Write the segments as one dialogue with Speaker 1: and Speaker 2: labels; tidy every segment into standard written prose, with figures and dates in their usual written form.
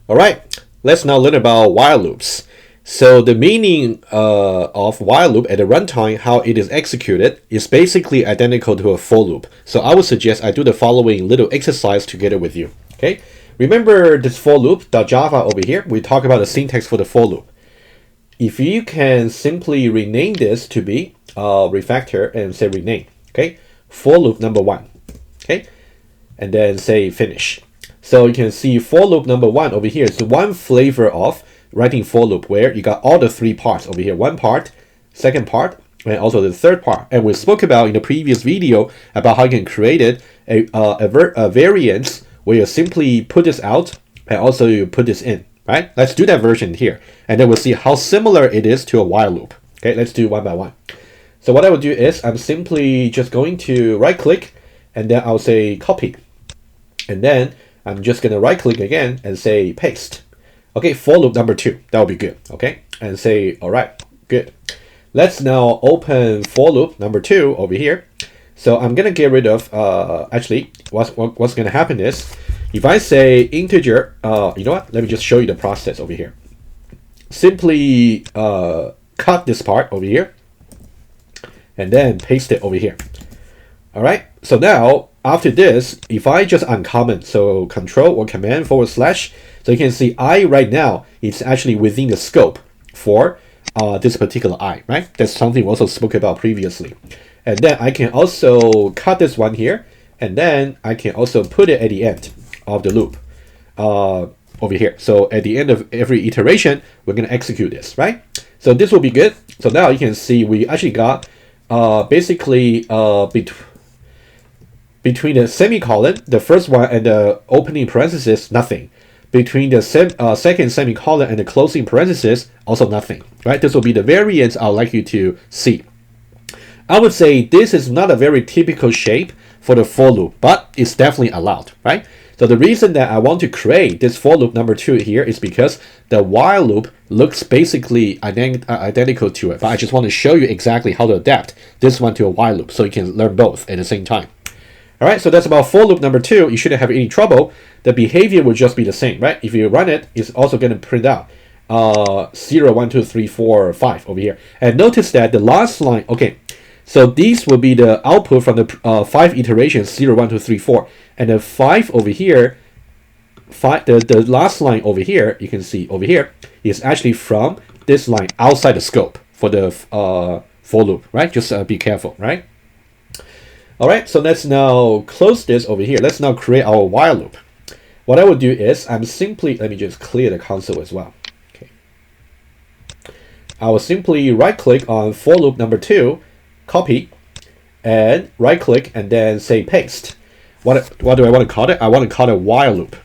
Speaker 1: All right, let's now learn about while loops. So the meaning of while loop at the runtime, how it is executed, is basically identical to a for loop. So I would suggest I do the following little exercise together with you. Okay, remember this for loop.java over here. We talk about the syntax for the for loop. If you can simply rename this to be refactor and say rename. Okay, for loop number 1. Okay, and then say finish. So you can see for loop number 1 over here is one flavor of writing for loop where you got all the 3 parts over here. One part, second part, and also the third part. And we spoke about in the previous video about how you can create it a variance where you simply put this out and also you put this in, right? Let's do that version here. And then we'll see how similar it is to a while loop. Okay, let's do one by one. So what I will do is I'm simply just going to right click and then I'll say copy. And then I'm just going to right click again and say paste. Okay, for loop number 2, that will be good. Okay, and say, all right, good. Let's now open for loop number 2 over here. So I'm going to get rid of, actually, what's going to happen is, if I say integer, you know what, let me just show you the process over here. Simply cut this part over here, and then paste it over here. All right, so now, after this, if I just uncomment, so control or command /, so you can see I right now is actually within the scope for this particular I, right? That's something we also spoke about previously. And then I can also cut this one here, and then I can also put it at the end of the loop over here. So at the end of every iteration, we're going to execute this, right? So this will be good. So now you can see we actually got basically between the semicolon, the first one, and the opening parenthesis, nothing. Between the second semicolon and the closing parenthesis, also nothing, right? This will be the variance I'd like you to see. I would say this is not a very typical shape for the for loop, but it's definitely allowed, right? So the reason that I want to create this for loop number 2 here is because the while loop looks basically identical to it, but I just want to show you exactly how to adapt this one to a while loop so you can learn both at the same time. All right, so that's about for loop number 2. You shouldn't have any trouble. The behavior will just be the same, right? If you run it, it's also going to print out 0, 1, 2, 3, 4, 5 over here. And notice that the last line, okay, so these will be the output from the 5 iterations, 0, 1, 2, 3, 4. And the 5 over here, the last line over here, you can see over here, is actually from this line outside the scope for the for loop, right? Just be careful, right? All right, so let's now close this over here. Let's now create our while loop. What I will do is I'm simply, let me just clear the console as well. Okay. I will simply right click on for loop number 2, copy, and right click and then say paste. What do I want to call it? I want to call it while loop.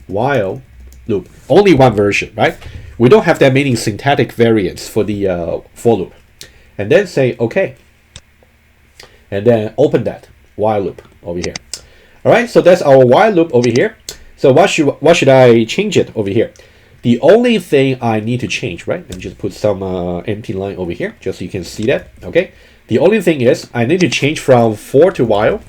Speaker 1: While loop. Only one version, right? We don't have that many syntactic variants for the for loop. And then say OK. And then open that while loop over here. All right, so that's our while loop over here. So what should I change it over here? The only thing I need to change, right? Let me just put some empty line over here, just so you can see that. Okay. The only thing is I need to change from for to while.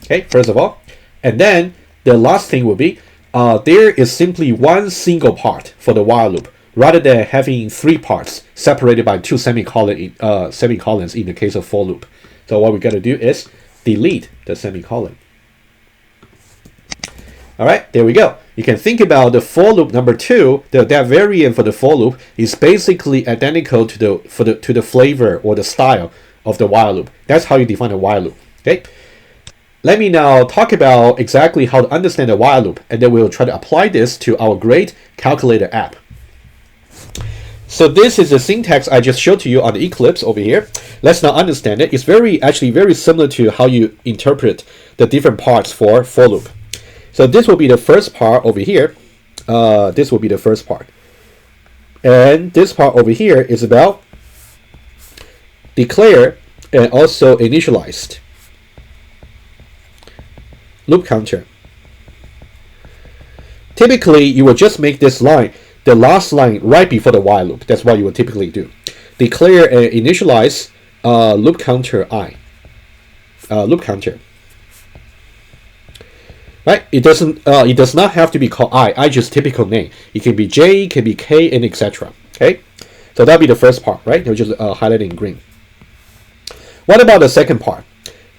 Speaker 1: Okay, first of all, and then the last thing will be there is simply one single part for the while loop, rather than having 3 parts separated by 2 semicolons in the case of for loop. So what we got to do is delete the semicolon. All right, there we go. You can think about the for loop number 2. That variant for the for loop is basically identical to the flavor or the style of the while loop. That's how you define a while loop. Okay. Let me now talk about exactly how to understand the while loop, and then we'll try to apply this to our great calculator app. So this is the syntax I just showed to you on the Eclipse over here. Let's now understand it. It's actually very similar to how you interpret the different parts for loop. So this will be the first part over here. This will be the first part. And this part over here is about declare and also initialized loop counter. Typically, you will just make this line the last line right before the while loop. That's what you would typically do. Declare and initialize loop counter I. Loop counter. right? It does not have to be called I. I just typical name. It can be J, it can be K, and etc. Okay, so that'll be the first part, right? It'll just highlighted in green. What about the second part?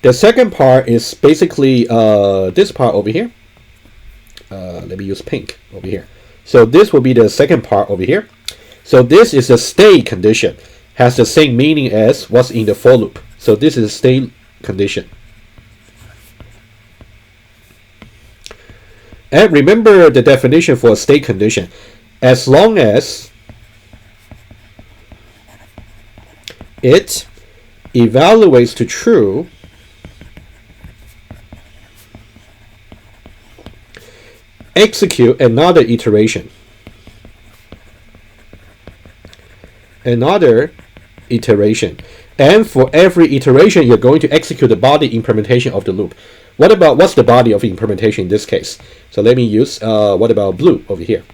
Speaker 1: The second part is basically this part over here. Let me use pink over here. So this will be the second part over here. So this is a state condition, has the same meaning as what's in the for loop. So this is a state condition. And remember the definition for a state condition. As long as it evaluates to true, execute another iteration. Another iteration. And for every iteration, you're going to execute the body implementation of the loop. What's the body of implementation in this case? So let me use what about blue over here?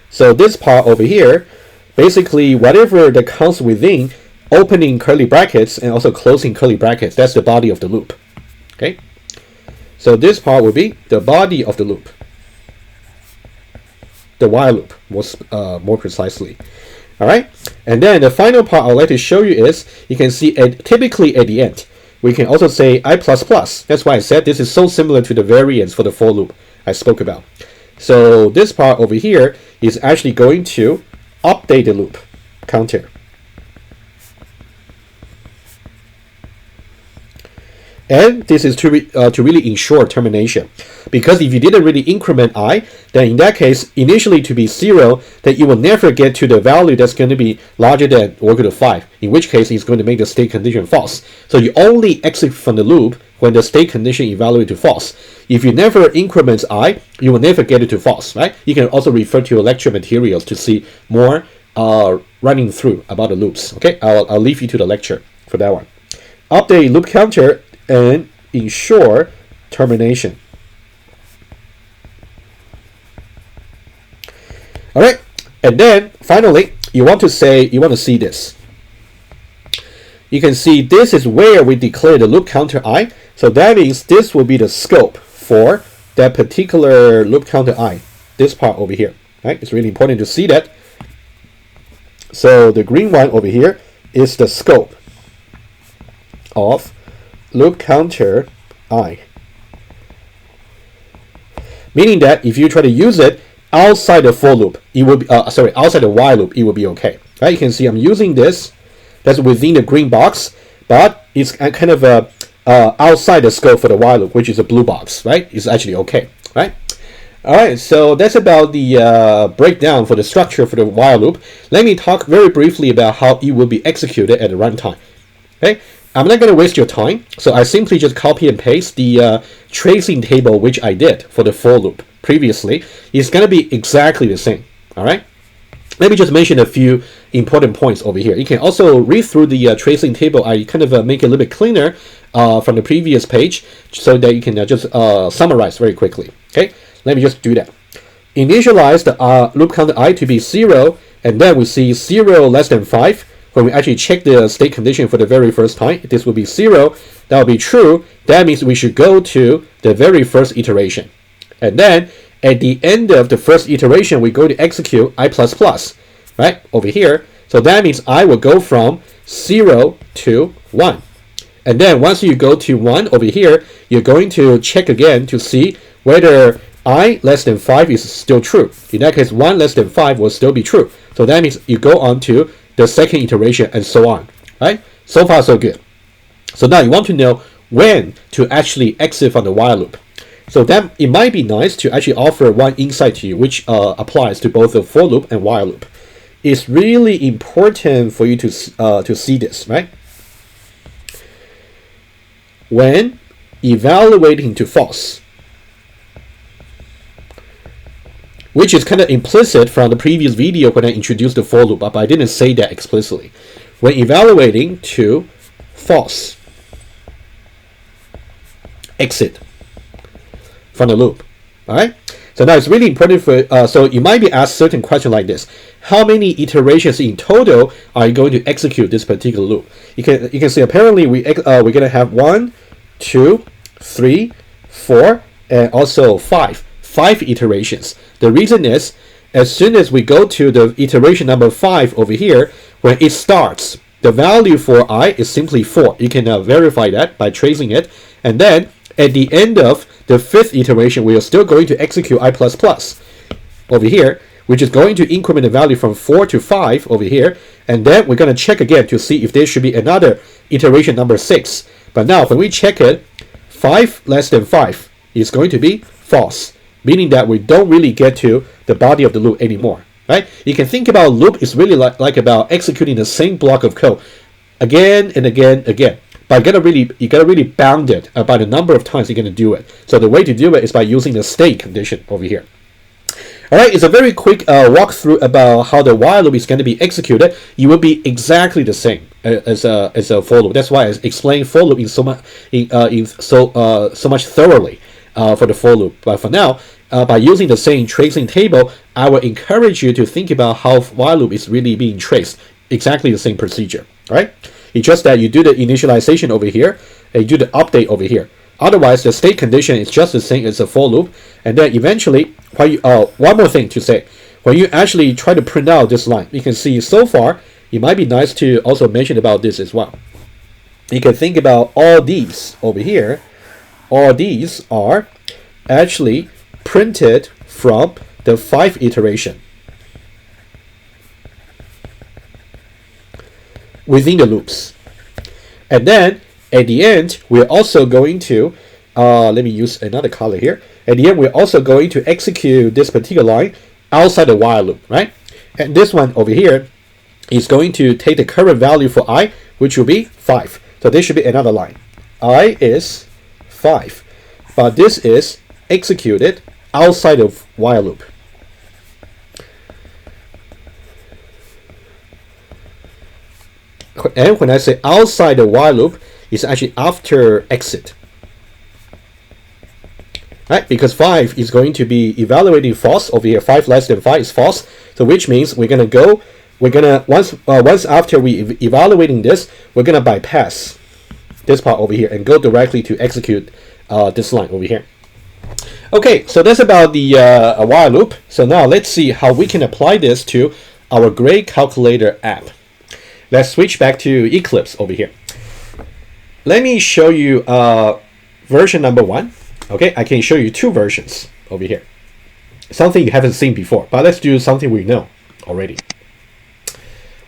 Speaker 1: So this part over here, basically whatever that comes within opening curly brackets and also closing curly brackets, that's the body of the loop. Okay. So this part will be the body of the loop. The while loop, more precisely. All right. And then the final part I'd like to show you is you can see typically at the end. We can also say I++. That's why I said this is so similar to the variance for the for loop I spoke about. So this part over here is actually going to update the loop counter. And this is to really ensure termination. Because if you didn't really increment I, then in that case, initially to be 0, then you will never get to the value that's going to be larger than or equal to 5, in which case it's going to make the state condition false. So you only exit from the loop when the state condition evaluates to false. If you never increment I, you will never get it to false, right? You can also refer to your lecture materials to see more running through about the loops. Okay, I'll leave you to the lecture for that one. Update loop counter and ensure termination. All right, and then finally, you want to see this. You can see this is where we declare the loop counter I. So that means this will be the scope for that particular loop counter I. This part over here, right? It's really important to see that. So the green one over here is the scope of loop counter I. Meaning that if you try to use it outside the for loop, it will be outside the while loop, it will be okay. Right? You can see I'm using this. That's within the green box, but it's kind of outside the scope for the while loop, which is a blue box. Right? It's actually okay. Right? All right. So that's about the breakdown for the structure for the while loop. Let me talk very briefly about how it will be executed at the runtime. Okay. I'm not going to waste your time, so I simply just copy and paste the tracing table which I did for the for loop previously. It's going to be exactly the same. All right. Let me just mention a few important points over here. You can also read through the tracing table. I kind of make it a little bit cleaner from the previous page so that you can just summarize very quickly. Okay. Let me just do that. Initialize the loop counter I to be 0, and then we see 0 less than 5. When we actually check the state condition for the very first time, this will be 0. That will be true. That means we should go to the very first iteration. And then at the end of the first iteration, we go to execute I++, right, over here. So that means I will go from 0 to 1. And then once you go to 1 over here, you're going to check again to see whether I less than 5 is still true. In that case, 1 less than 5 will still be true. So that means you go on to the second iteration and so on, right? So far, so good. So now you want to know when to actually exit from the while loop. So then it might be nice to actually offer one insight to you, which applies to both the for loop and while loop. It's really important for you to see this, right? When evaluating to false, which is kind of implicit from the previous video when I introduced the for loop, but I didn't say that explicitly. When evaluating to false, exit from the loop. All right. So now it's really important for. So you might be asked certain question like this: how many iterations in total are you going to execute this particular loop? You can see apparently we're gonna have 1, 2, 3, 4, and also 5 iterations. The reason is, as soon as we go to the iteration number 5 over here, when it starts, the value for I is simply 4. You can verify that by tracing it. And then at the end of the 5th iteration, we are still going to execute I++ over here, which is going to increment the value from 4 to 5 over here. And then we're going to check again to see if there should be another iteration number 6. But now when we check it, 5 less than 5 is going to be false, meaning that we don't really get to the body of the loop anymore, right? You can think about loop is really like about executing the same block of code again and again. But you gotta really bound it by the number of times you're gonna do it. So the way to do it is by using the state condition over here. All right, it's a very quick walkthrough about how the while loop is going to be executed. It will be exactly the same as a for loop. That's why I explained for loop in so much thoroughly for the for loop. But for now, by using the same tracing table, I will encourage you to think about how while loop is really being traced. Exactly the same procedure, right? It's just that you do the initialization over here and you do the update over here. Otherwise, the state condition is just the same as a for loop. And then eventually, one more thing to say. When you actually try to print out this line, you can see so far, it might be nice to also mention about this as well. You can think about all these over here. All these are actually printed from the 5th iteration within the loops. And then at the end, we're also going to, let me use another color here. At the end, we're also going to execute this particular line outside the while loop, right? And this one over here is going to take the current value for I, which will be 5. So this should be another line. I is 5. But this is executed outside of while loop. And when I say outside the while loop, it's actually after exit, right? Because 5 is going to be evaluating false over here. 5 less than 5 is false. So which means once after we evaluating this, we're gonna bypass this part over here and go directly to execute this line over here. Okay, so that's about the while loop. So now let's see how we can apply this to our grade calculator app. Let's switch back to Eclipse over here. Let me show you version number 1. Okay, I can show you 2 versions over here. Something you haven't seen before, but let's do something we know already.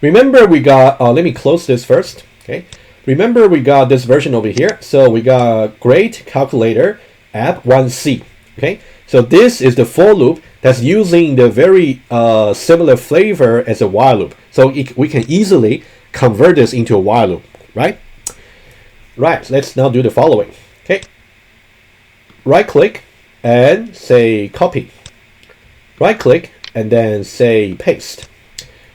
Speaker 1: Remember we got, let me close this first. Okay, remember we got this version over here. So we got grade calculator app 1C. Okay, so this is the for loop that's using the very similar flavor as a while loop. So we can easily convert this into a while loop, right? Right, let's now do the following. Okay, right click and say copy. Right click and then say paste.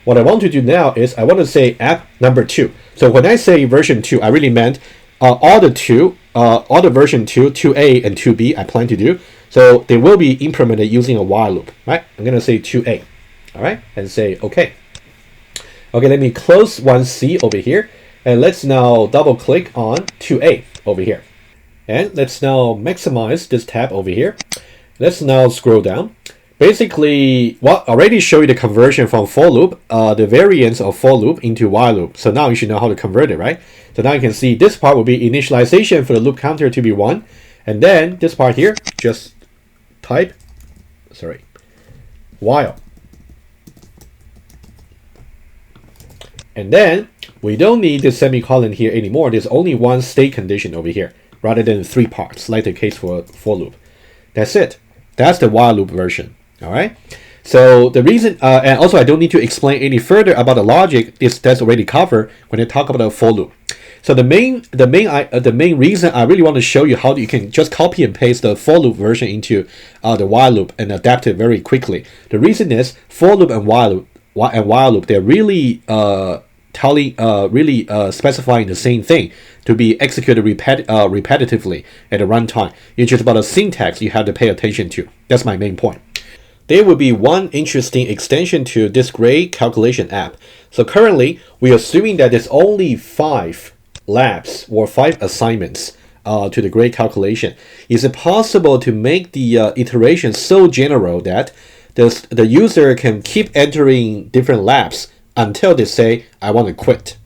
Speaker 1: What I want to do now is I want to say app number 2. So when I say version 2, I really meant all the version 2, 2A and 2B I plan to do. So they will be implemented using a while loop, right? I'm going to say 2A, all right? And say OK. Okay, let me close 1C over here. And let's now double click on 2A over here. And let's now maximize this tab over here. Let's now scroll down. Basically, what already showed you the conversion from for loop, the variance of for loop into while loop. So now you should know how to convert it, right? So now you can see this part will be initialization for the loop counter to be 1. And then this part here, just type, while. And then we don't need the semicolon here anymore. There's only one state condition over here rather than 3 parts, like the case for loop. That's it. That's the while loop version. All right. So the reason, and also I don't need to explain any further about the logic. That's already covered when I talk about the for loop. So the main reason I really want to show you how you can just copy and paste the for loop version into the while loop and adapt it very quickly. The reason is for loop and while loop, they're really specifying the same thing to be executed repetitively at a runtime. It's just about a syntax you have to pay attention to. That's my main point. There will be one interesting extension to this grade calculation app. So currently, we're assuming that there's only 5 labs or 5 assignments to the grade calculation. Is it possible to make the iteration so general that the user can keep entering different labs until they say, I want to quit?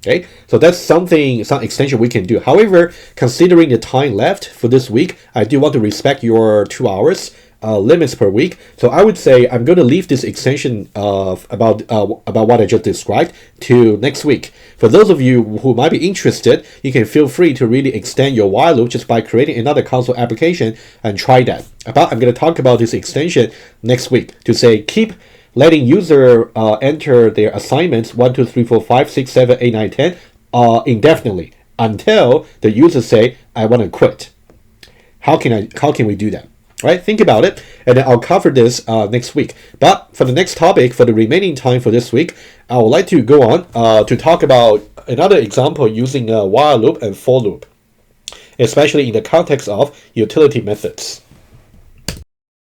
Speaker 1: Okay, so that's some extension we can do. However, considering the time left for this week, I do want to respect your 2 hours limits per week. So I would say I'm going to leave this extension about what I just described to next week. For those of you who might be interested, you can feel free to really extend your while loop just by creating another console application and try that. But I'm going to talk about this extension next week to say keep letting user enter their assignments 1, 2, 3, 4, 5, 6, 7, 8, 9, 10 indefinitely until the user say I want to quit. How can we do that? Right? Think about it, and then I'll cover this next week. But for the next topic, for the remaining time for this week, I would like to go on to talk about another example using while loop and for loop, especially in the context of utility methods.